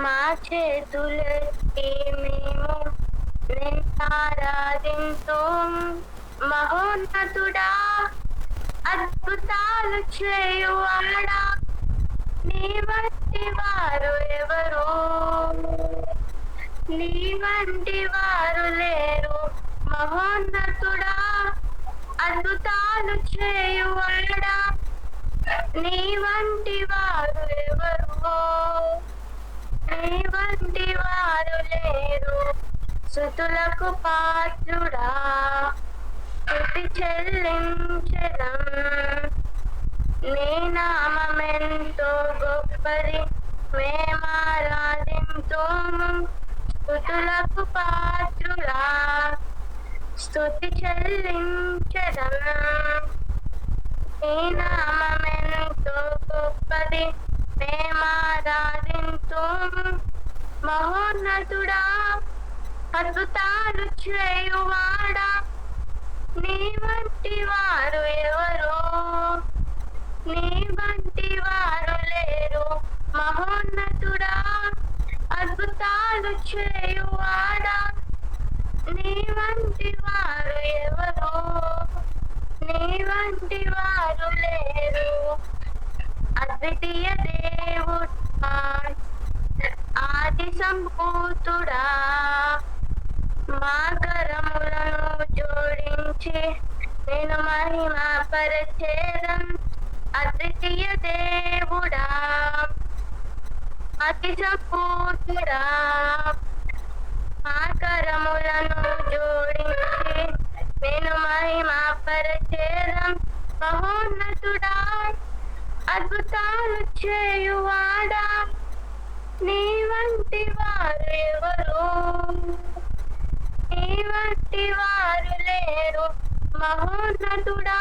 మా చేతులెత్తి మేము నిన్నారాధింతు. మహోన్నతుడా, అద్భుతాలు చేయువాడా, నీ వంటి వారు ఎవరు? నీ వంటి వారు లేరు. మహోన్నతుడా, అద్భుతాలు చేయువాడా, నీ వంటి వారు ఎవరు? నీ వంటి వారు లేరు. స్తుతులకు పాత్రుడా, స్తుతి చెల్లించెదం. నీ నామమెంతో గొప్పది, మేమారాధింతుము. స్తుతులకు పాత్రుడా, స్తుతి చెల్లించెదం. నీ నామమెంతో గొప్పది, మేమారాధింతుము. మహోన్నతుడా, అద్భుతాలు చేయువాడా, నీ వంటి వారు ఎవరు? నీ వంటి వారు లేరు. మహోన్నతుడా, అద్భుతాలు చేయువాడా, నీ వంటి వారు ఎవరు? నీ వంటి వారు లేరు. అద్వితీయ దేవుడా, ఆది సంభూతుడా, మా కరములను జోడించి నేను మహిమ పరిచేదం. అద్వితీయ దేవుడా, అతి సంపూతుడా, మా కరములను జోడించి నేను మహిమ పరిచేదం. మహోన్నతుడా, అద్భుతాలు చేయువాడా, నీ వంటి వారు ఎవరు? నీ వంటి వారు లేరు. మహోన్నతుడా,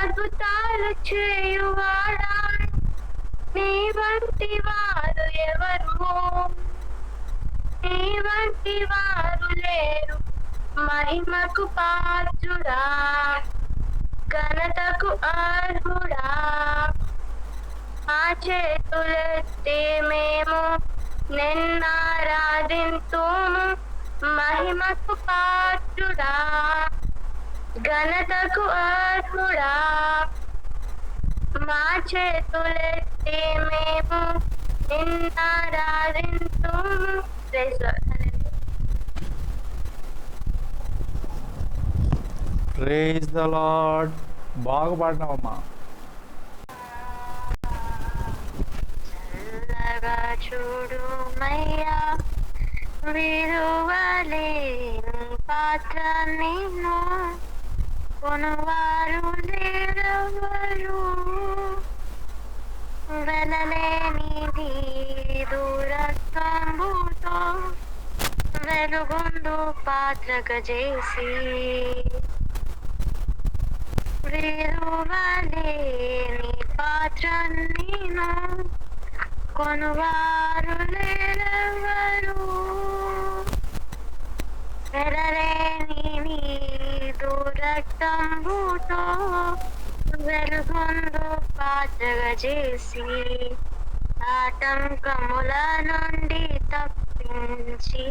అద్భుతాలు చేయువాడా, నీ వంటి వారు ఎవరు? నీ వంటి వారు లేరు. మహిమకు పాత్రుడా, ఘనతకు అర్హుడా, మా చేతులెత్తి మేము నిన్నారాధింతుము. మహిమకు పాత్రుడా, ఘనతకు అర్హుడా, మా చేతులెత్తి మేము నిన్నారాధింతుము. Praise the lord. బాగా పాడినావమ్మా. చల్లగా చూడుమయ్యా, విలువలేని పాత్ర నేను, కొనువారు లేరెవరు. వెలలేనిది దూరత్వంబుతో వెలుగొందు పాత్రగా చేసి, విలువలేని పాత్ర నేను, కొనువారు లేరెవరు. వెలలేని నీదు రక్తంబుతో వెలుగొందు పాత్రగా చేసి, ఆటంకముల నుండి తప్పించి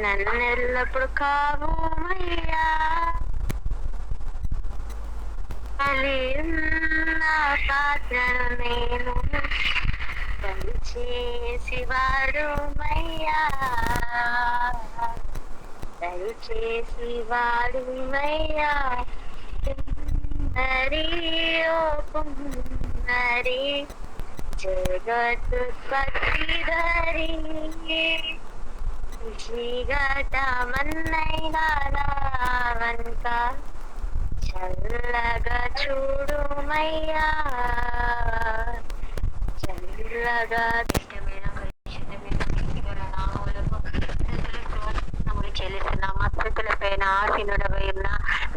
నన్నెల్లప్పుడు కావుమయ్యా. నా పాత్రను నేను దయచేసి వాడుమయ్యా, దయచేసి వాడుమయ్యా. పున్నరి ఓ పున్నరి, జగదుత్పత్తిధరి, చీకటమన్నైనా నా వంక చల్లగా చూడుమయ్యా, చల్లగా. చెల్లిస్తున్నామా స్థుతులపైన ఆసీనుడవై ఉన్న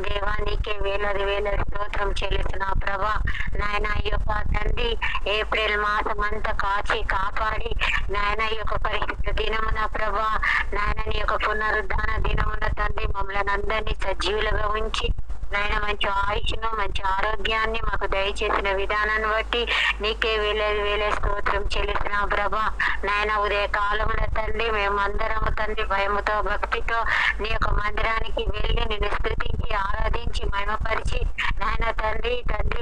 దేవానికి వేలది వేల స్తోత్రం చెల్లిస్తున్నా ప్రభా. నాయన ఈ యొక్క తండ్రి ఏప్రిల్ మాసం అంతా కాచి కాపాడి నాయన ఈ యొక్క పరిశుద్ధ దినమున ప్రభా, నాయన నీ యొక్క పునరుద్ధాన దినమున తండ్రి మమ్మల్ని అందరినీ సజీవులుగా ఉంచి నాయన మంచి ఆయుష్ను మంచి ఆరోగ్యాన్ని మాకు దయచేసిన విధానాన్ని బట్టి నీకే వేలే స్తోత్రం చెల్లిసిన ప్రభా. నాయన ఉదయ కాలంలో తండ్రి మేమందరము తండ్రి భయముతో భక్తితో నీ యొక్క మందిరానికి వెళ్ళి నిన్ను స్తుతించి ఆరాధించి మహిమపరిచి నాయన తండ్రి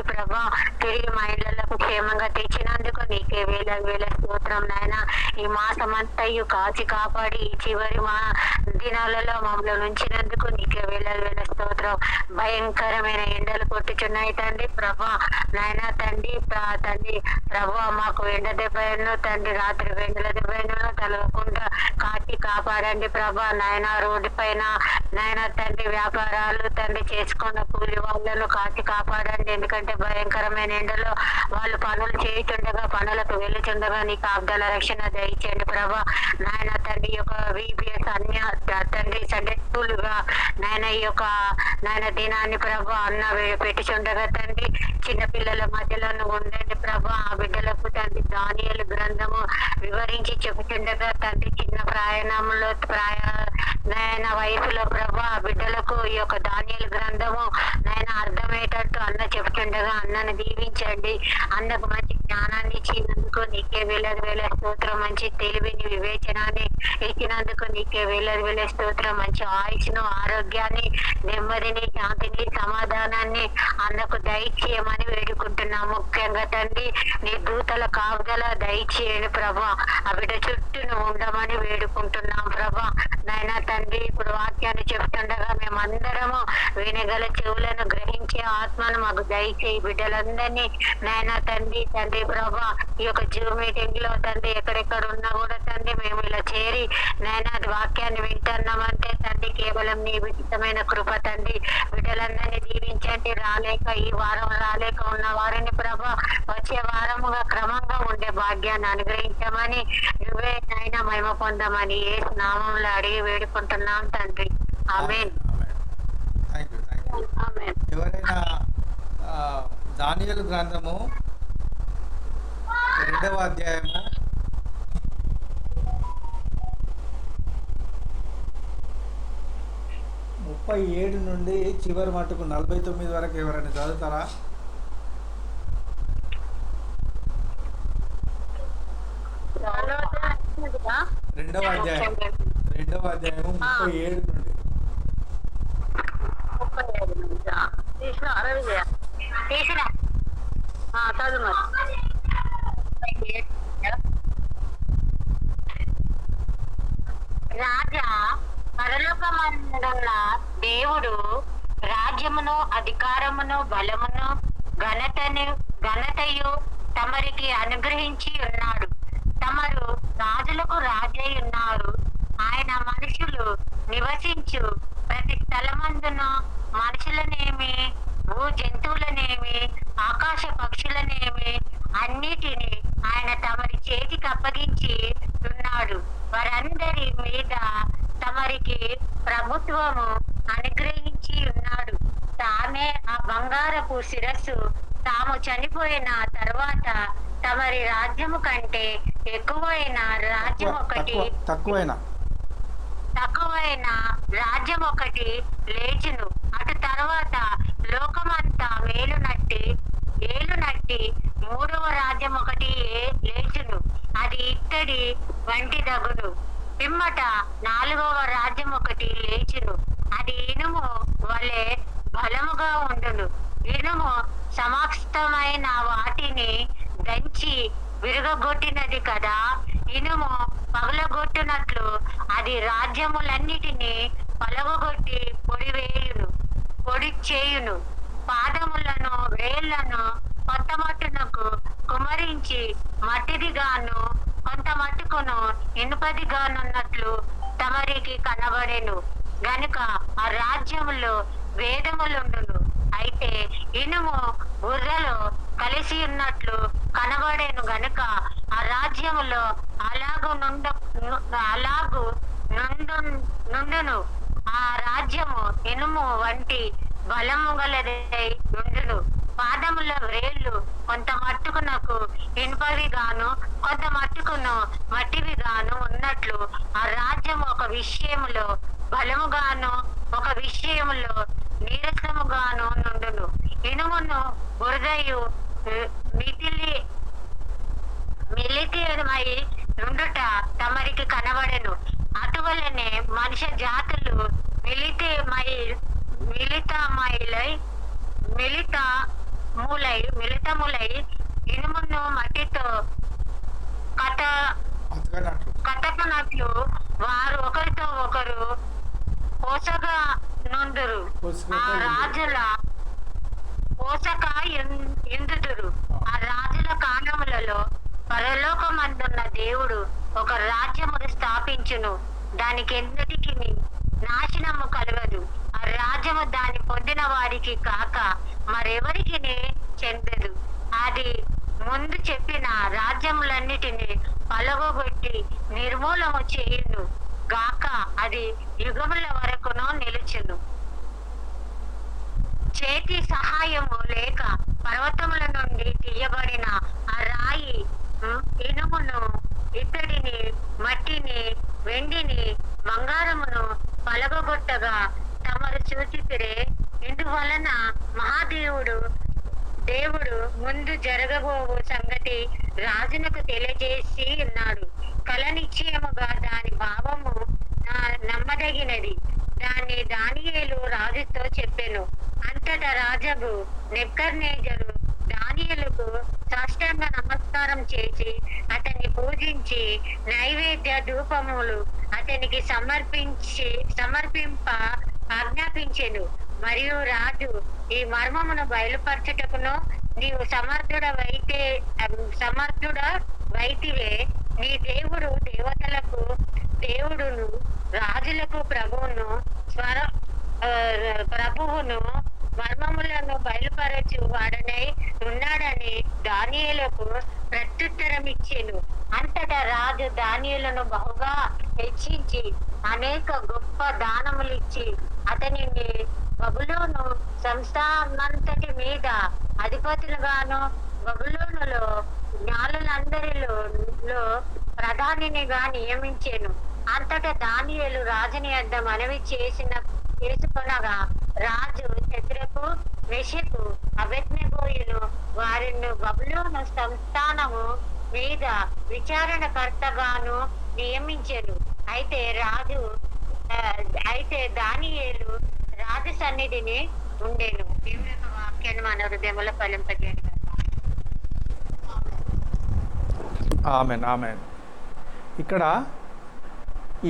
ప్రభా తిరిగి మా ఇళ్లకు క్షేమంగా తెచ్చినందుకు నీకే వేల స్తోత్రం నాయన. ఈ మాసం అంతయు కాచి కాపాడి ఈ చివరి మా దినాలలో మమ్మల్ని ఉంచినందుకు నీకే వేల స్తోత్రం. భయంకరమైన ఎండలు కొట్టుచున్నాయి తండ్రి ప్రభా. నాయన తండ్రి ప్రభా మాకు ఎండ దెబ్బను తండ్రి రాత్రి వెండల దెబ్బను తలగకుండా కాచి కాపాడండి ప్రభా. నాయన రోడ్డు పైన నాయన తండ్రి వ్యాపారాలు తండ్రి చేసుకున్న కూలి వాళ్ళను కాచి కాపాడండి. ఎందుకంటే భయంకరమైన ఎండలో వాళ్ళు పనులు చేయుచుండగా పనులకు వెళ్ళుచుండగా నీ కాపుదల రక్షణ దయచేయండి ప్రభా. నాయన తండ్రి యొక్క VBS అన్య తండ్రి సండే స్కూలుగా నాయన ఈ యొక్క నాయన దినాన్ని ప్రభా అన్న పెట్టుచుండగా తండ్రి చిన్న పిల్లల మధ్యలో ఉండండి ప్రభా. ఆ బిడ్డలకు తండ్రి దానియేలు గ్రంథము వివరించి చెబుతుండగా తండ్రి చిన్న నాయన వయసులో ప్రభా ఆ బిడ్డలకు ఈ యొక్క దానియేలు గ్రంథము నాయన అర్థమయ్యేటట్టు అన్న చెబుతుండగా అన్నను దీవించండి. అన్నకు మంచి జ్ఞానాన్ని ఇచ్చినందుకు నీకే వేల స్తోత్రం. మంచి తెలివిని వివేచనాన్ని ఇచ్చినందుకు నీకే వేల స్తోత్రం. మంచి ఆయుష్ను ఆరోగ్యాన్ని నెమ్మదిని శాంతిని సమాధానాన్ని అన్నకు దయచేయమని వేడుకుంటున్నాం. ముఖ్యంగా తండ్రి నీ దూతల కాపుదల దయచేయండి ప్రభా. ఆ బిడ్డ చుట్టూను ఉండమని వేడుకుంటున్నాం ప్రభా. నాయన తండ్రి ఇప్పుడు వాక్యాన్ని చెప్తుండగా మేమందరము వినగల చెవులను గ్రహించే ఆత్మను మాకు దయచేయి. బిడ్డలందరినీ నాయన తండ్రి ప్రభా ఈ యొక్క జూమ్ మీటింగ్ లో తండ్రి ఎక్కడెక్కడ ఉన్నా కూడా తండ్రి మేము ఇలా చేరి నాయన వాక్యాన్ని వింటున్నామంటే తండ్రి కేవలం నీ విచితమైన కృప తండ్రి. బిడ్డలందరినీ దీవించండి. ఈ వారం రాలేక ఉన్న వారిని ప్రభా వచ్చే వారముగా క్రమంగా ఉండే భాగ్యాన్ని అనుగ్రహించమని నువ్వే నాయన మహిమ పొందమని యేసు నామములో అడిగి వేడుకుంటున్నాం తండ్రి. ఆమేన్. ఆమేన్. ఎవరైనా దానియేలు గ్రంథము 2వ అధ్యాయము 37 నుండి చివరి మటుకు 49 వరకు ఎవరైనా చదువుతారా? 2వ అధ్యాయం 37 నుండి. రాజా పరలోకమందున్న దేవుడు రాజ్యమును అధికారమును బలమును ఘనతయు తమరికి అనుగ్రహించి ఉన్నాడు. తమరు రాజులకు రాజై ఉన్నారు. ఆయన మనుషులు నివసించు ప్రతి స్థలమందును మనుషులనేమి భూ జంతువులనేమి ఆకాశ పక్షులనేమి అన్నిటిని ఆయన తమరి చేతికి అప్పగించి ఉన్నాడు. వారందరి మీద తమరికి ప్రభుత్వము అనుగ్రహించి ఉన్నాడు. తామే ఆ బంగారపు శిరస్సు. తాము చనిపోయిన తర్వాత తమరి రాజ్యము కంటే ఎక్కువైన రాజ్యం ఒకటి తక్కువైన రాజ్యం ఒకటి లేచును. అటు తర్వాత లోకమంతా ఏలునట్టి 3వ రాజ్యం ఒకటి లేచును. అది ఇత్తడి వంటి దగును. పిమ్మట 4వ రాజ్యం ఒకటి లేచును. అది ఇనుము వలె బలముగా ఉండును. ఇనుము సమస్తమైన వాటిని దంచి విరగొట్టినది కదా. ఇనుము పగలగొట్టునట్లు అది రాజ్యములన్నిటినీ పలగొట్టి పొడి చేయును. పాదములను వేళ్లను కొంత మట్టునకు కుమరించి మట్టిదిగాను కొంత మట్టుకును ఇనుపదిగానున్నట్లు తమరికి కనబడెను గనుక ఆ రాజ్యములో వేదములుండును. అయితే ఇనుము బుర్రలో కలిసి ఉన్నట్లు కనబడేను గనుక ఆ రాజ్యములో అలాగు నుండును. ఆ రాజ్యము ఇనుము వంటి బలము గలదై నుండును. పాదముల వ్రేళ్లు కొంత మట్టుకునకు ఇనుపవిగాను కొంత మట్టుకును మట్టివిగాను ఉన్నట్లు ఆ రాజ్యము ఒక విషయములో బలముగాను ఒక విషయములో నీరసముగాను నుండును. ఇనుమును బురదయు మితిలి మిలితమై నుండుట తమరికి కనబడెను. అటువలనే మనుష్య జాతులు మిలితములై ఇనుమును మట్టితో కతకనట్లు వారు ఒకరితో ఒకరు పోసగా నుండురు. ఆ రాజుల పోసక ఇందుదురు. ఆ రాజుల కాలములలో పరలోకమందున్న దేవుడు ఒక రాజ్యమును స్థాపించును. దానికి ఎన్నటికి నాశనము కలగదు. ఆ రాజ్యము దాన్ని పొందిన వారికి కాక మరెవరికి చెందదు. అది ముందు చెప్పిన రాజ్యములన్నిటినీ పలగొట్టి నిర్మూలము చేయును గాక. అది యుగముల వరకును నిలుచును. చేతి సహాయము లేక పర్వతముల నుండి తీయబడిన ఆ రాయి ఇనుమును, ఇత్తడిని, మట్టిని, వెండిని, బంగారమును పలగొట్టగా తమరు చూచితిరే. ఇందువలన మహాదేవుడు ముందు జరగబోవు సంగతి రాజునకు తెలియజేసి ఉన్నాడు. కల నిశ్చయముగా దాని భావము నమ్మదగినది. దాన్ని దానియేలు రాజుతో చెప్పెను. అంతటా రాజగు నెబుకద్నెజరు దానియేలుకు సాష్టాంగ నమస్కారం చేసి అతన్ని పూజించి నైవేద్య ధూపములు అతనికి సమర్పింప ఆజ్ఞాపించెను. మరియు రాజు, ఈ మర్మమును బయలుపరచుటకును నీవు సమర్థుడవైతివే. నీ దేవుడు దేవతలకు దేవుడును, రాజులకు ప్రభువును మర్మములను బయలుపరచు వాడనై ఉన్నాడని దానియేలుకు ప్రత్యుత్తరం ఇచ్చెను. అంతటా రాజు దానియేలును బహుగా హెచ్చించి అనేక గొప్ప దానములిచ్చి అతనిని బబులోను సంస్థానంతటి మీద అధిపతులుగాను, బబులోనులో జ్ఞానులందరిలో ప్రధానినిగా నియమించెను. అంతటా దానియేలు రాజుని యొద్ద మనవి చేసుకొనగా రాజు షద్రకు, మెషకు, అబేద్నెగోయును వారిని బబులోను సంస్థానము మీద విచారణకర్తగాను నియమించెను. అయితే దానియేలు రాజు సన్నిధిని ఉండెను. దేవుని యొక్క వాక్యాన్ని మన హృదయములో ఫలింపజేయండి. Amen amen. ఇక్కడ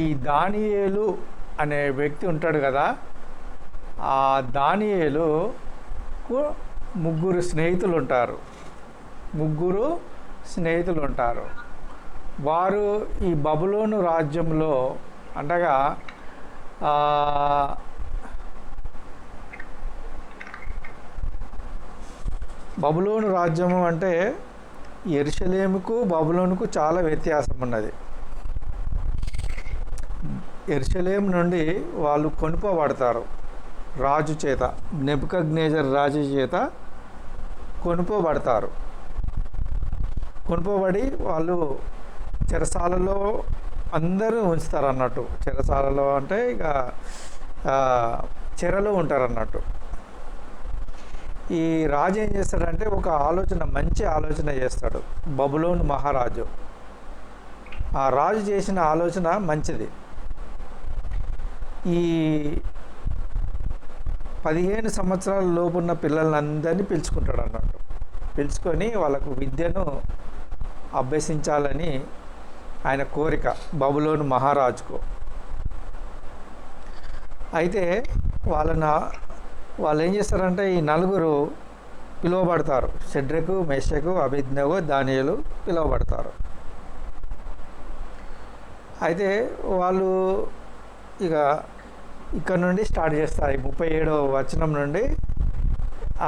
ఈ దానియేలు అనే వ్యక్తి ఉంటాడు కదా, ఆ దానియేలుకు ముగ్గురు స్నేహితులు ఉంటారు. వారు ఈ బబులోను రాజ్యంలో అనగా బబులోను రాజ్యము అంటే యెరూషలేముకు బబులోనుకు చాలా వ్యత్యాసం ఉన్నది. యెరూషలేము నుండి వాళ్ళు కొనుక్కోబడతారు రాజు చేత, నెబుకద్నెజర్ రాజు చేత కొనుక్కోబడి వాళ్ళు చెరసాలలో అందరూ ఉంచుతారు అన్నట్టు. చెరసాలలో అంటే ఇక చెరలో ఉంటారు అన్నట్టు. ఈ రాజు ఏం చేస్తాడంటే ఒక మంచి ఆలోచన చేస్తాడు. బబులోను మహారాజు ఆ రాజు చేసిన ఆలోచన మంచిది. ఈ 15 సంవత్సరాల లోపున్న పిల్లలందరినీ పిలుచుకుంటాడు అన్నట్టు. పిలుచుకొని వాళ్ళకు విద్యను అభ్యసించాలని ఆయన కోరిక బబులోను మహారాజుకు. అయితే వాళ్ళు ఏం చేస్తారంటే ఈ నలుగురు పిలువబడతారు. షద్రకు, మెషకు, అబేద్నెగో, దానియేలు పిలువబడతారు. అయితే వాళ్ళు ఇక్కడ నుండి స్టార్ట్ చేస్తారు. 37వ వచనం నుండి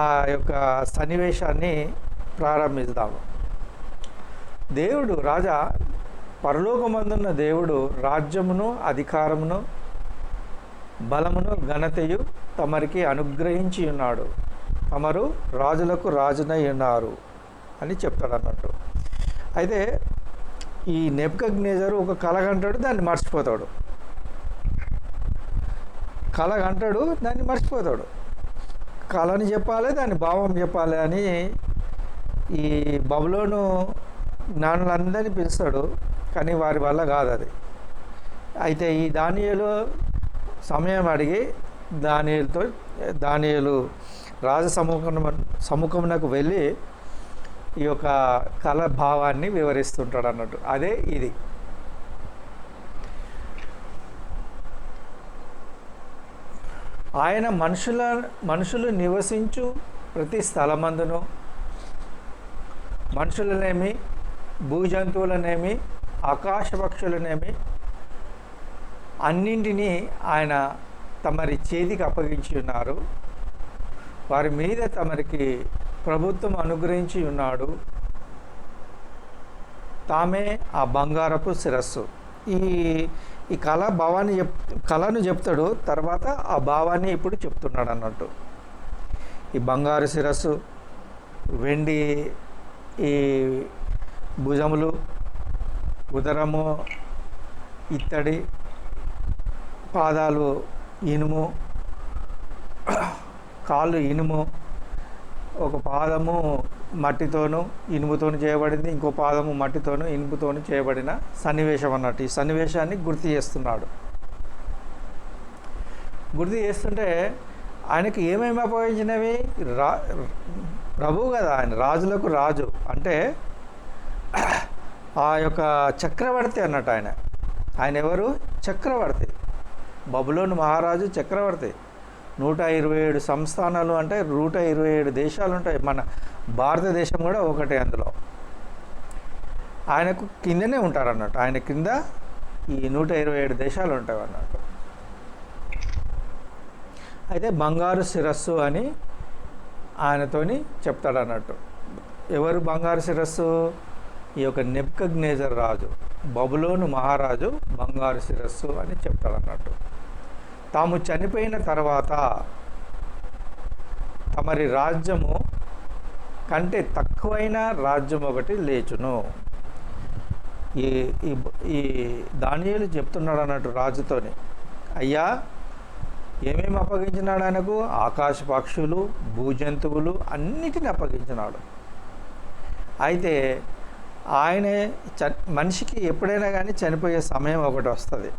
ఆ యొక్క సన్నివేశాన్ని ప్రారంభిస్తాము. దేవుడు రాజా పరలోకమందున్న దేవుడు రాజ్యమును, అధికారమును, బలమును, ఘనతయు తమరికి అనుగ్రహించి ఉన్నాడు. తమరు రాజులకు రాజునై ఉన్నారు అని చెప్తాడు అన్నట్టు. అయితే ఈ నెబుకద్నెజరు ఒక కలగంటాడు, దాన్ని మర్చిపోతాడు. కళని చెప్పాలి, దాని భావం చెప్పాలి అని ఈ బబులోను జ్ఞానులందరినీ పిలుస్తాడు, కానీ వారి వల్ల కాదు అది. అయితే ఈ దానియేలు సమయం అడిగి దానియేలు రాజ సముఖమునకు వెళ్ళి ఈ యొక్క కళ భావాన్ని వివరిస్తుంటాడు అన్నట్టు. అదే ఇది. ఆయన మనుషులు నివసించు ప్రతి స్థలమందును మనుషులనేమి, భూజంతువులనేమి, ఆకాశ పక్షులనేమి అన్నింటినీ ఆయన తమరి చేతికి అప్పగించి ఉన్నారు. వారి మీద తమరికి ప్రభుత్వం అనుగ్రహించి ఉన్నాడు. తామే ఆ బంగారపు శిరస్సు. ఈ కళను చెప్తాడు, తర్వాత ఆ భావాన్ని ఇప్పుడు చెప్తున్నాడు అన్నట్టు. ఈ బంగారు శిరస్సు, వెండి ఈ భుజములు, ఉదరము ఇత్తడి, పాదాలు ఇనుము, కాళ్ళు ఇనుము, ఒక పాదము మట్టితోనూ ఇనుముతోను చేయబడింది, ఇంకో పాదము మట్టితోనూ ఇనుముతోను చేయబడిన సన్నివేశం అన్నట్టు. ఈ సన్నివేశాన్ని గుర్తు చేస్తున్నాడు. గుర్తు చేస్తుంటే ఆయనకి ఏమేమి అప్పగించినవి? ప్రభువు కదా, ఆయన రాజులకు రాజు అంటే ఆ యొక్క చక్రవర్తి అన్నట్టు. ఆయన ఎవరు? చక్రవర్తి. బబులోను మహారాజు చక్రవర్తి. 127 సంస్థానాలు అంటే 127 దేశాలు ఉంటాయి. మన భారతదేశం కూడా ఒకటే అందులో. ఆయనకు కిందనే ఉంటారు అన్నట్టు. ఆయన కింద ఈ 127 దేశాలు ఉంటాయి అన్నట్టు. అయితే బంగారు శిరస్సు అని ఆయనతోని చెప్తాడు అన్నట్టు. ఎవరు బంగారు శిరస్సు? ఈ యొక్క నెబుకద్నెజర్ రాజు, బబులోను మహారాజు బంగారు శిరస్సు అని చెప్తాడు అన్నట్టు. తాము చనిపోయిన తర్వాత తమరి రాజ్యము కంటే తక్కువైన రాజ్యం ఒకటి లేచును. ఈ దానియేలు చెప్తున్నాడు అన్నట్టు రాజుతోని. అయ్యా, ఏమేమి అప్పగించినాడు ఆయనకు? ఆకాశ పక్షులు, భూజంతువులు అన్నిటిని అప్పగించినాడు. అయితే ఆయనే మనిషికి ఎప్పుడైనా కానీ చనిపోయే సమయం ఒకటి వస్తుంది.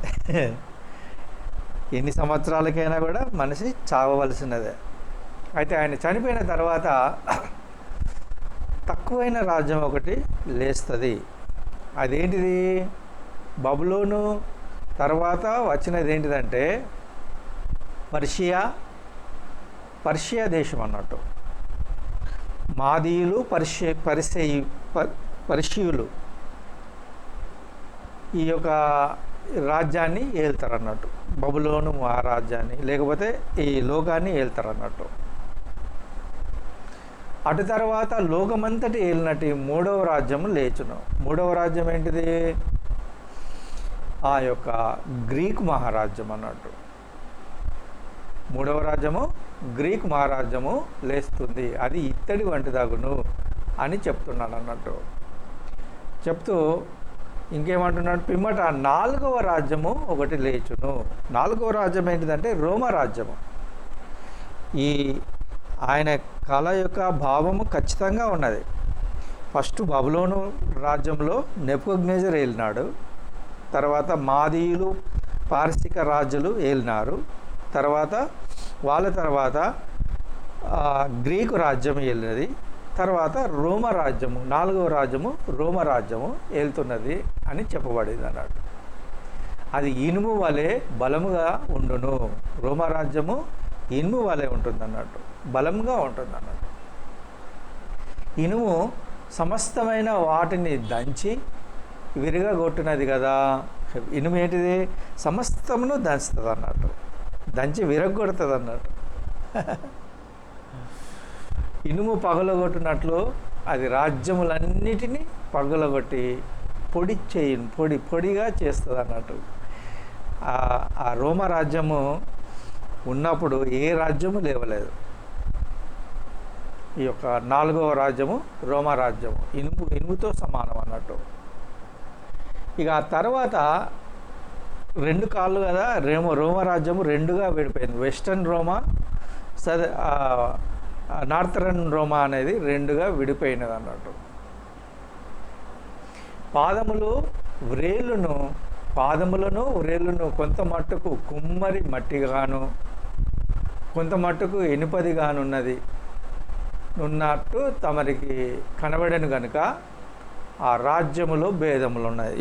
ఎన్ని సంవత్సరాలకైనా కూడా మనిషి చావవలసినదే. అయితే ఆయన చనిపోయిన తర్వాత తక్కువైన రాజ్యం ఒకటి లేస్తుంది. అదేంటిది? బబులోను తర్వాత వచ్చినది ఏంటిదంటే పర్షియా దేశం అన్నట్టు. మాదీయులు, పర్షియులు ఈ యొక్క రాజ్యాన్ని ఏలుతారు అన్నట్టు. బబులోను మహారాజ్యాన్ని, లేకపోతే ఈ లోకాన్ని ఏలుతారు అన్నట్టు. అటు తర్వాత లోకమంతటి ఏలినట్టు 3వ రాజ్యము లేచును. 3వ రాజ్యం ఏంటిది? ఆ యొక్క గ్రీకు మహారాజ్యం అన్నట్టు. 3వ రాజ్యము గ్రీకు మహారాజ్యము లేస్తుంది. అది ఇత్తడి వంటిదగును అని చెప్తున్నాడు అన్నట్టు. చెప్తూ ఇంకేమంటున్నాడు? పిమ్మట 4వ రాజ్యము ఒకటి లేచును. 4వ రాజ్యం ఏంటిదంటే రోమరాజ్యము. ఈ ఆయన కళ యొక్క భావము ఖచ్చితంగా ఉన్నది. ఫస్ట్ బబులోను రాజ్యంలో నెబుకద్నెజర్ ఏలినాడు. తర్వాత మాదీయులు, పారసిక రాజులు ఏలినారు. వాళ్ళ తర్వాత గ్రీకు రాజ్యం ఏలినది. తర్వాత రోమరాజ్యము, 4వ రాజ్యము రోమరాజ్యము ఏలుతున్నది అని చెప్పబడింది అన్నాడు. అది ఇనుము వలె బలముగా ఉండును. రోమరాజ్యము ఇనుము వలె ఉంటుంది అన్నట్టు, బలంగా ఉంటుంది అన్నట్టు. ఇనుము సమస్తమైన వాటిని దంచి విరగగొట్టినది కదా. ఇనుము ఏంటిది? సమస్తమును దంచుతుంది అన్నట్టు, దంచి విరగొడుతుంది అన్నట్టు. ఇనుము పగలగొట్టినట్లు అది రాజ్యములన్నిటినీ పగలగొట్టి పొడిగా చేస్తుంది అన్నట్టు. ఆ రోమరాజ్యము ఉన్నప్పుడు ఏ రాజ్యము లేవలేదు. ఈ యొక్క 4వ రాజ్యము రోమరాజ్యము ఇనుముతో సమానం అన్నట్టు. ఇక ఆ తర్వాత 2 కాళ్ళు కదా, రోమరాజ్యము 2గా విడిపోయింది. వెస్టర్న్ రోమా, నార్థరన్ రోమా అనేది రెండుగా విడిపోయినది అన్నట్టు. పాదములను వ్రేళ్ళును కొంత మట్టుకు కుమ్మరి మట్టిగాను కొంత మట్టుకు ఇనుపదిగానున్నది ఉన్నట్టు తమరికి కనబడను కనుక ఆ రాజ్యములో భేదములు ఉన్నాయి.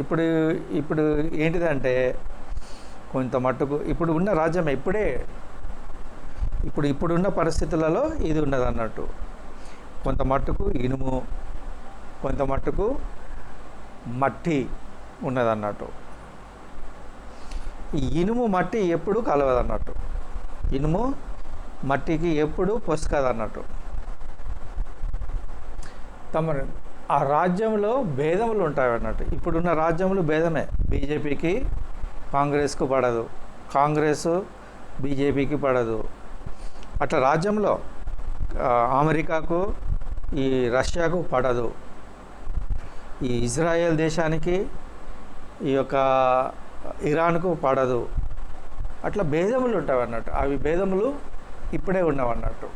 ఇప్పుడు ఏంటిదంటే కొంత మట్టుకు ఇప్పుడు ఉన్న రాజ్యం ఇప్పుడున్న పరిస్థితులలో ఇది ఉన్నది అన్నట్టు. కొంత మట్టుకు ఇనుము, కొంత మట్టుకు మట్టి ఉన్నదన్నట్టు. ఈ ఇనుము మట్టి ఎప్పుడు కలవదన్నట్టు. ఇనుము మట్టికి ఎప్పుడు పొసకదన్నట్టు. ఆ రాజ్యంలో భేదములు ఉంటాయి అన్నట్టు. ఇప్పుడున్న రాజ్యములు భేదమే. బీజేపీకి కాంగ్రెస్కు పడదు, కాంగ్రెస్ బీజేపీకి పడదు. అట్లా రాజ్యంలో అమెరికాకు ఈ రష్యాకు పడదు, ఈ ఇజ్రాయెల్ దేశానికి ఈ యొక్క ఇరాన్కు పడదు. అట్లా భేదములు ఉంటాయి అన్నట్టు. అవి భేదములు ఇప్పుడే ఉన్నవన్నట్టు.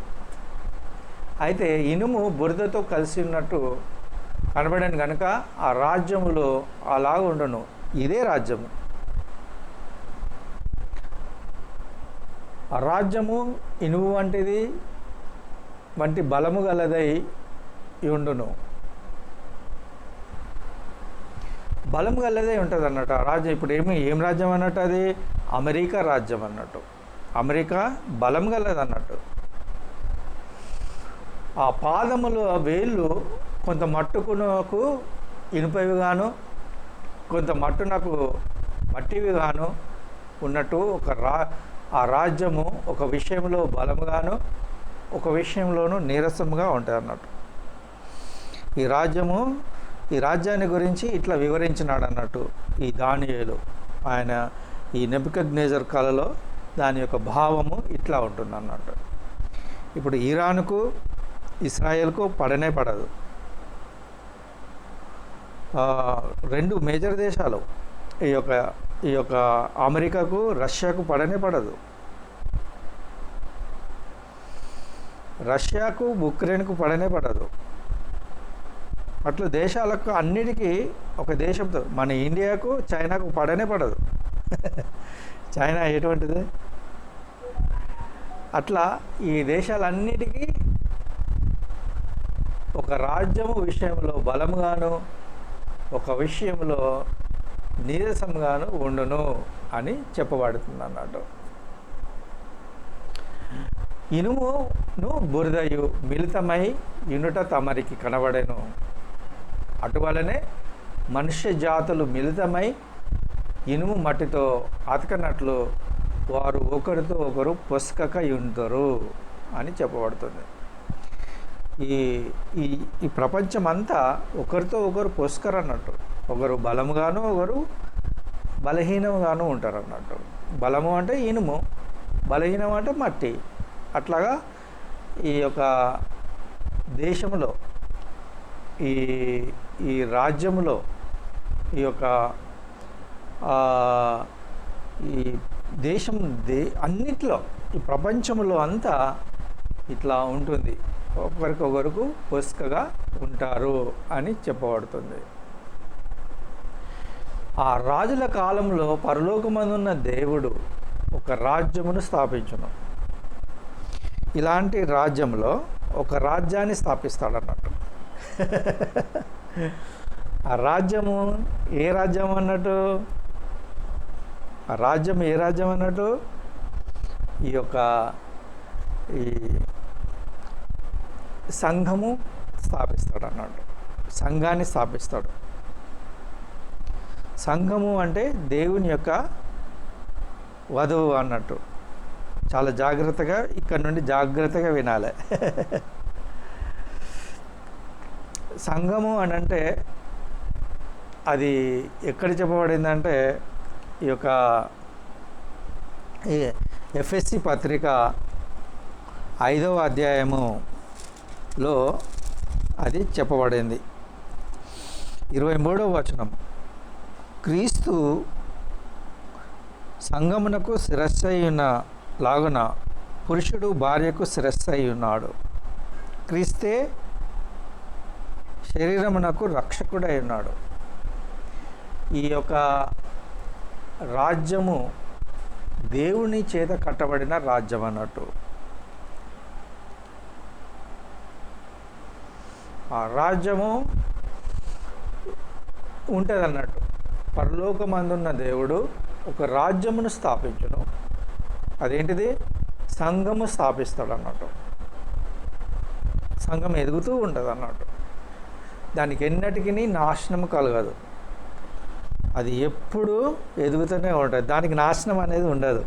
అయితే ఇనుము బురదతో కలిసి ఉన్నట్టు కనబడని కనుక ఆ రాజ్యములో అలాగ ఉండను. ఇదే రాజ్యము. ఆ రాజ్యము ఇనుము వంటి బలము గలదై ఉండును. బలం గలదే ఉంటుంది అన్నట్టు ఆ రాజ్యం. ఇప్పుడు ఏం రాజ్యం అన్నట్టు? అది అమెరికా రాజ్యం అన్నట్టు. అమెరికా బలం గలది అన్నట్టు. ఆ పాదములు వేళ్ళు కొంత మట్టుకునకు ఇనుపవిగాను కొంత మట్టునకు మట్టివిగాను ఉన్నట్టు ఆ రాజ్యము ఒక విషయంలో బలముగాను ఒక విషయంలోనూ నీరసముగా ఉంటుంది అన్నట్టు. ఈ రాజ్యాన్ని గురించి ఇట్లా వివరించినాడు అన్నట్టు ఈ దానియేలు. ఆయన ఈ నెబుకద్నెజర్ కళలో దాని యొక్క భావము ఇట్లా ఉంటుంది అన్నట్టు. ఇప్పుడు ఇరాన్కు ఇస్రాయేల్కు పడనే పడదు. రెండు మేజర్ దేశాలు ఈ యొక్క అమెరికాకు రష్యాకు పడనే పడదు. రష్యాకు ఉక్రెయిన్కు పడనే పడదు. అట్లా దేశాలకు అన్నిటికీ ఒక దేశంతో, మన ఇండియాకు చైనాకు పడనే పడదు. చైనా ఎటువంటిది? అట్లా ఈ దేశాలన్నిటికీ ఒక రాజ్యము విషయంలో బలముగాను ఒక విషయంలో నీరసంగాను ఉండును అని చెప్పబడుతుంది అన్నట్టు. ఇనుమును బురదయు మిళితమై యునుట తమరికి కనబడెను. అటువలనే మనుష్య జాతులు మిళితమై ఇనుము మట్టితో అతకనట్లు వారు ఒకరితో ఒకరు పొసకక ఉంటారు అని చెప్పబడుతుంది. ఈ ప్రపంచం అంతా ఒకరితో ఒకరు పొసకరు అన్నట్టు. ఒకరు బలముగాను ఒకరు బలహీనంగాను ఉంటారు అన్నట్టు. బలము అంటే ఇనుము, బలహీనం అంటే మట్టి. అట్లాగా ఈ యొక్క దేశంలో ఈ రాజ్యంలో ఈ యొక్క ఈ దేశం అన్నిట్లో ఈ ప్రపంచంలో అంతా ఇట్లా ఉంటుంది. ఒకరికొకరికి పొసకగా ఉంటారు అని చెప్పబడుతుంది. ఆ రాజుల కాలంలో పరలోకమందున్న దేవుడు ఒక రాజ్యమును స్థాపించును. ఇలాంటి రాజ్యంలో ఒక రాజ్యాన్ని స్థాపిస్తాడన్నట్టు. ఆ రాజ్యము ఏ రాజ్యం అన్నట్టు? ఆ రాజ్యం ఏ రాజ్యం అన్నట్టు? ఈ సంఘము స్థాపిస్తాడు అన్నట్టు. సంఘాన్ని స్థాపిస్తాడు. సంఘము అంటే దేవుని యొక్క వధువు అన్నట్టు. చాలా జాగ్రత్తగా ఇక్కడ నుండి జాగ్రత్తగా వినాలి. సంఘము అని అంటే అది ఎక్కడ చెప్పబడిందంటే ఈ యొక్క ఎఫ్ఎస్సి పత్రిక 5వ అధ్యాయములో అది చెప్పబడింది. 23వ వచనం, క్రీస్తు సంఘమునకు శిరస్సైన లాగున పురుషుడు భార్యకు శిరస్సు అయి ఉన్నాడు. క్రీస్తే శరీరమునకు రక్షకుడై ఉన్నాడు. ఈ యొక్క రాజ్యము దేవుని చేత కట్టబడిన రాజ్యం అన్నట్టు. ఆ రాజ్యము ఉంటుంది అన్నట్టు. పరలోకమందున్న దేవుడు ఒక రాజ్యమును స్థాపించును. అదేంటిది? సంఘము స్థాపిస్తాడు అన్నట్టు. సంఘం ఎదుగుతూ ఉంటుంది అన్నట్టు. దానికి ఎన్నటికీ నాశనం కలగదు. అది ఎప్పుడూ ఎదుగుతూనే ఉంటుంది. దానికి నాశనం అనేది ఉండదు.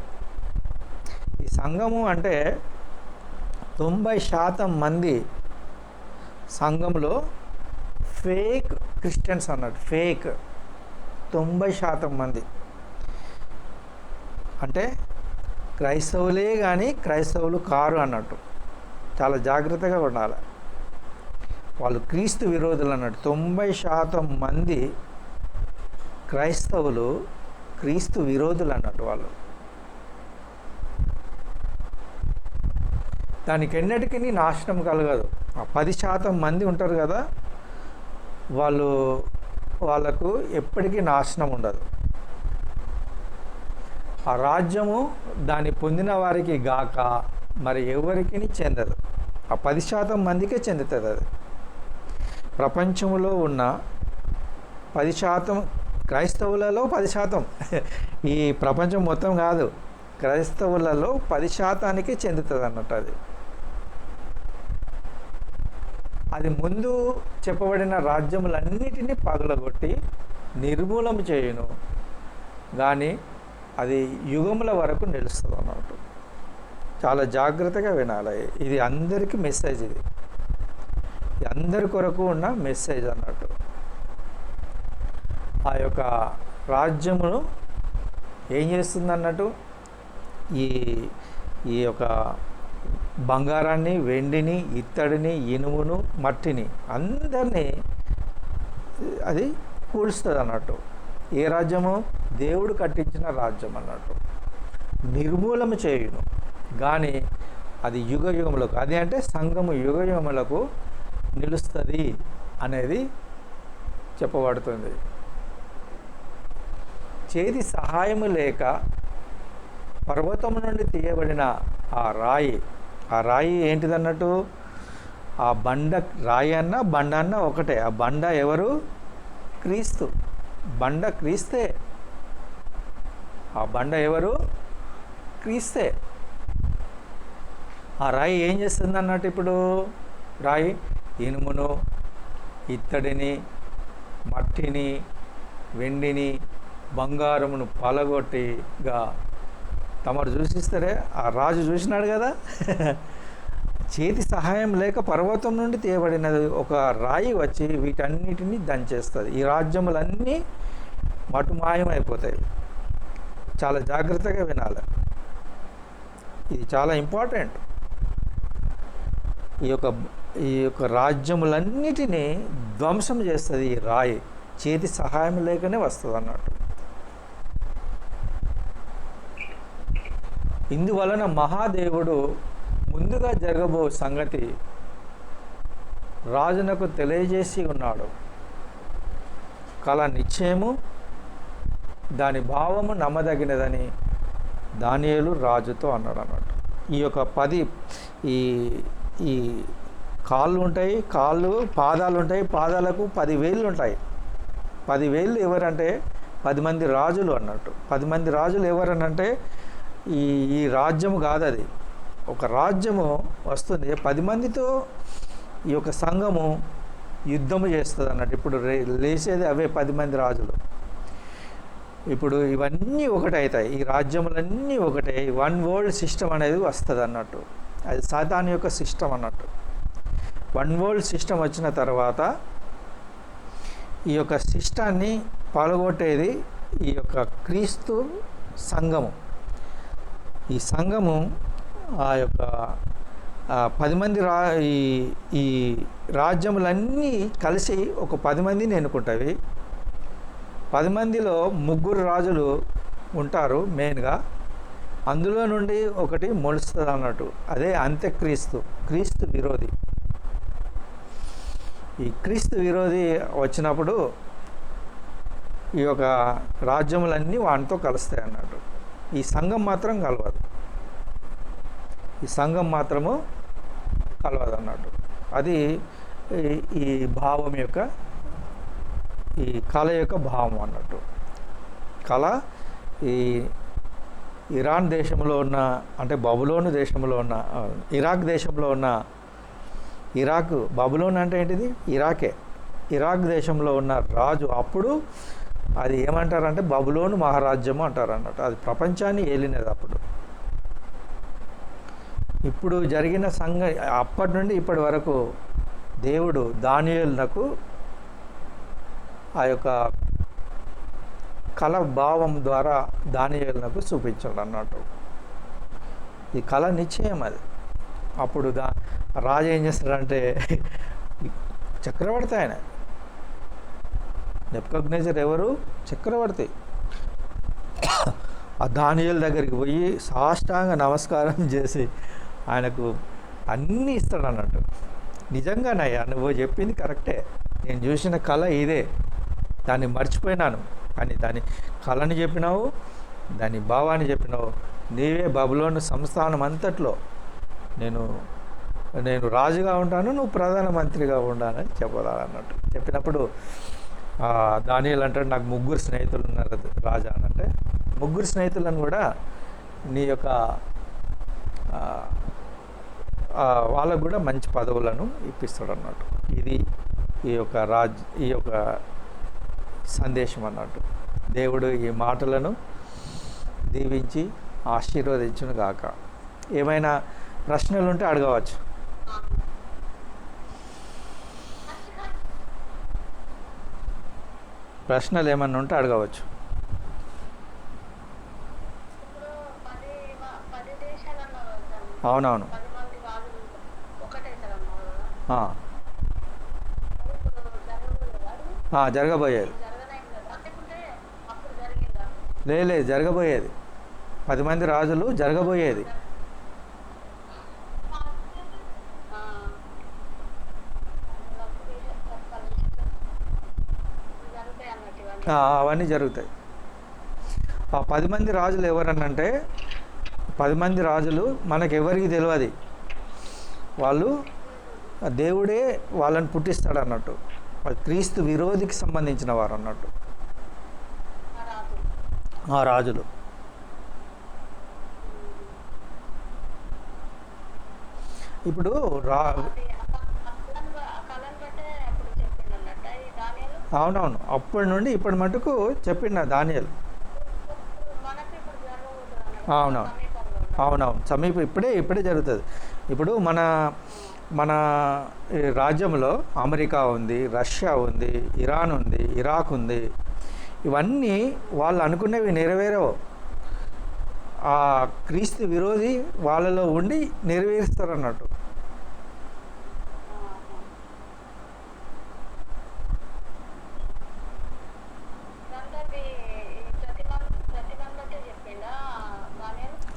ఈ సంఘము అంటే 90% మంది సంఘంలో ఫేక్ క్రిస్టియన్స్ అన్నట్టు. ఫేక్ 90% మంది అంటే క్రైస్తవులే కానీ క్రైస్తవులు కారు అన్నట్టు. చాలా జాగ్రత్తగా ఉండాలి. వాళ్ళు క్రీస్తు విరోధులు అన్నట్టు. 90% మంది క్రైస్తవులు క్రీస్తు విరోధులు అన్నట్టు వాళ్ళు. దానికి ఎన్నటికీ నాశనం కలగదు. 10% మంది ఉంటారు కదా, వాళ్ళకు ఎప్పటికీ నాశనం ఉండదు. ఆ రాజ్యము దాన్ని పొందిన వారికి గాక మరి ఎవరికి చెందదు. ఆ 10% మందికే చెందుతుంది అది. ప్రపంచంలో ఉన్న 10% క్రైస్తవులలో 10%, ఈ ప్రపంచం మొత్తం కాదు, క్రైస్తవులలో 10%కే చెందుతుంది అన్నట్టు. అది ముందు చెప్పబడిన రాజ్యములన్నిటినీ పగలగొట్టి నిర్మూలం చేయును, కానీ అది యుగముల వరకు నిలుస్తుంది అన్నట్టు. చాలా జాగ్రత్తగా వినాలి. ఇది అందరికీ మెసేజ్. ఇది అందరి కొరకు ఉన్న మెసేజ్ అన్నట్టు. ఆ యొక్క రాజ్యమును ఏం చేస్తుంది అన్నట్టు? ఈ యొక్క బంగారాన్ని, వెండిని, ఇత్తడిని, ఇనుమును, మట్టిని అందరినీ అది కూల్స్తుంది అన్నట్టు. ఏ రాజ్యము? దేవుడు కట్టించిన రాజ్యం అన్నట్టు. నిర్మూలన చేయును, కానీ అది యుగ యుగములకు, అది అంటే సంఘము యుగ యుగములకు నిలుస్తుంది అనేది చెప్పబడుతుంది. చేతి సహాయము లేక పర్వతము నుండి తీయబడిన ఆ రాయి ఏంటిదన్నట్టు? ఆ బండ, రాయి అన్న బండ అన్న ఒకటే. ఆ బండ ఎవరు? క్రీస్తు. బండ క్రీస్తే. ఆ బండ ఎవరు? క్రీస్తే. ఆ రాయి ఏం చేస్తుంది అన్నట్టు? ఇప్పుడు రాయి ఇనుమును, ఇత్తడిని, మట్టిని, వెండిని, బంగారమును పలగొట్టిగా తమరు చూసిస్తారే. ఆ రాజు చూసినాడు కదా, చేతి సహాయం లేక పర్వతం నుండి తీయబడినది ఒక రాయి వచ్చి వీటన్నిటినీ దంచేస్తుంది. ఈ రాజ్యములన్నీ మటుమాయమైపోతాయి. చాలా జాగ్రత్తగా వినాలి. ఇది చాలా ఇంపార్టెంట్. ఈ యొక్క రాజ్యములన్నిటినీ ధ్వంసం చేస్తుంది ఈ రాయి. చేతి సహాయం లేకనే వస్తుంది అన్నట్టు. ఇందువలన మహాదేవుడు ముందుగా జరగబో సంగతి రాజునకు తెలియజేసి ఉన్నాడు. కళ నిశ్చయము, దాని భావము నమ్మదగినదని దానియేలు రాజుతో అన్నాడు అన్నట్టు. ఈ యొక్క 10 ఈ కాళ్ళు ఉంటాయి, పాదాలు ఉంటాయి. పాదాలకు 10 వేళ్ళు ఉంటాయి. 10 వేళ్ళు ఎవరంటే 10 మంది రాజులు అన్నట్టు. 10 మంది రాజులు ఎవరనంటే ఈ రాజ్యము కాదు, అది ఒక రాజ్యము వస్తుంది. 10 మందితో ఈ యొక్క సంఘము యుద్ధము చేస్తుంది అన్నట్టు. ఇప్పుడు లేచేది అవే 10 మంది రాజులు. ఇప్పుడు ఇవన్నీ ఒకటవుతాయి. ఈ రాజ్యములన్నీ ఒకటే. 1 వరల్డ్ సిస్టమ్ అనేది వస్తుంది అన్నట్టు. అది సాతాను యొక్క సిస్టమ్ అన్నట్టు. 1 వరల్డ్ సిస్టమ్ వచ్చిన తర్వాత ఈ యొక్క సిస్టాన్ని పాల్గొట్టేది ఈ యొక్క క్రీస్తు సంఘము. ఈ సంఘము ఆ యొక్క 10 మంది ఈ రాజ్యములన్నీ కలిసి ఒక 10 మందిని ఎన్నుకుంటాయి. 10 మందిలో 3 రాజులు ఉంటారు మెయిన్గా. అందులో నుండి ఒకటి మొలుస్తుంది అన్నట్టు. అదే అంత్యక్రీస్తు, క్రీస్తు విరోధి. ఈ క్రీస్తు విరోధి వచ్చినప్పుడు ఈ యొక్క రాజ్యములన్నీ వానితో కలుస్తాయి అన్నట్టు. ఈ సంఘం మాత్రం కలవదు. ఈ సంఘం మాత్రము కలవదు అన్నట్టు. అది ఈ భావం యొక్క, ఈ కళ యొక్క భావం అన్నట్టు. కళ ఈ ఇరాన్ దేశంలో ఉన్న, అంటే బబులోను దేశంలో ఉన్న, ఇరాక్ దేశంలో ఉన్న, ఇరాక్ బబులోన్ అంటే ఏంటిది? ఇరాకే. ఇరాక్ దేశంలో ఉన్న రాజు అప్పుడు అది ఏమంటారంటే బబులోను మహారాజ్యము అంటారు అన్నట్టు. అది ప్రపంచాన్ని ఏలినది అప్పుడు. ఇప్పుడు జరిగిన అప్పటి నుండి ఇప్పటి వరకు దేవుడు దానియేలునకు ఆ యొక్క కళ భావం ద్వారా దానియేలునకు చూపించాడు అన్నట్టు. ఈ కళ నిశ్చయం అది. అప్పుడు రాజు ఏం చేస్తాడంటే, చక్రవర్తి ఆయన నెబుకద్నెజర్ ఎవరు? చక్రవర్తి. ఆ దానియేలు దగ్గరికి పోయి సాష్టాంగ నమస్కారం చేసి ఆయనకు అన్నీ ఇస్తాడు అన్నట్టు. నిజంగానయ్యా నువ్వు చెప్పింది కరెక్టే, నేను చూసిన కళ ఇదే, దాన్ని మర్చిపోయినాను, కానీ దాని కళని చెప్పినావు, దాని భావాన్ని చెప్పినావు. నీవే బబులోను సంస్థానం అంతట్లో నేను రాజుగా ఉంటాను, నువ్వు ప్రధానమంత్రిగా ఉండాలని చెప్పాలన్నట్టు. చెప్పినప్పుడు దానియేలు అంటాడు, నాకు 3 స్నేహితులు ఉన్నారు రాజా అని. అంటే 3 స్నేహితులను కూడా నీ యొక్క వాళ్ళకు కూడా మంచి పదవులను ఇప్పిస్తాడు అన్నట్టు. ఇది ఈ యొక్క సందేశం అన్నట్టు. దేవుడు ఈ మాటలను దీవించి ఆశీర్వదించును గాక. ఏమైనా ప్రశ్నలు ఉంటే అడగవచ్చు. ప్రశ్నలు ఏమన్నా ఉంటే అడగవచ్చు. అవునవును, జరగబోయేది. లేదు, జరగబోయేది. 10 మంది రాజులు జరగబోయేది. అవన్నీ జరుగుతాయి. ఆ 10 మంది రాజులు ఎవరనంటే, 10 మంది రాజులు మనకెవరికి తెలియదు. వాళ్ళు దేవుడే వాళ్ళని పుట్టిస్తాడు అన్నట్టు. క్రీస్తు విరోధికి సంబంధించిన వారు అన్నట్టు ఆ రాజులు. ఇప్పుడు అవునవును, అప్పటి నుండి ఇప్పటి మటుకు చెప్పిండు దానియేలు. అవునవును, సమీపం ఇప్పుడే జరుగుతుంది. ఇప్పుడు మన రాజ్యంలో అమెరికా ఉంది, రష్యా ఉంది, ఇరాన్ ఉంది, ఇరాక్ ఉంది. ఇవన్నీ వాళ్ళు అనుకునేవి నెరవేరవు. ఆ క్రీస్తు విరోధి వాళ్ళలో ఉండి నెరవేరుస్తారు అన్నట్టు.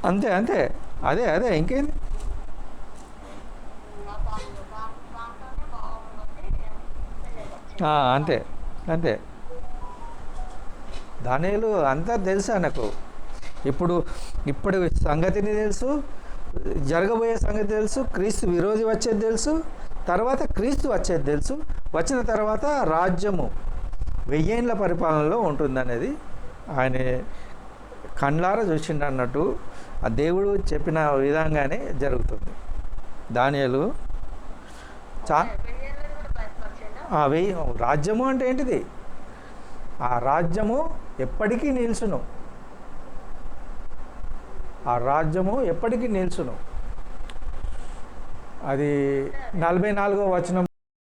అంతే అదే ఇంకేంది. అంతే దానియేలు అంతా తెలుసు ఆయనకు. ఇప్పుడు సంగతిని తెలుసు, జరగబోయే సంగతి తెలుసు, క్రీస్తు విరోధి వచ్చేది తెలుసు, తర్వాత క్రీస్తు వచ్చేది తెలుసు. వచ్చిన తర్వాత రాజ్యము 1000 ఏళ్ల పరిపాలనలో ఉంటుందనేది ఆయన కండ్లారా చూసిండు అన్నట్టు. ఆ దేవుడు చెప్పిన విధంగానే జరుగుతుంది. దానియేలు రాజ్యము అంటే ఏంటిది? ఆ రాజ్యము ఎప్పటికీ నిల్చును. ఆ రాజ్యము ఎప్పటికీ నిల్చును. అది 44వ వచనం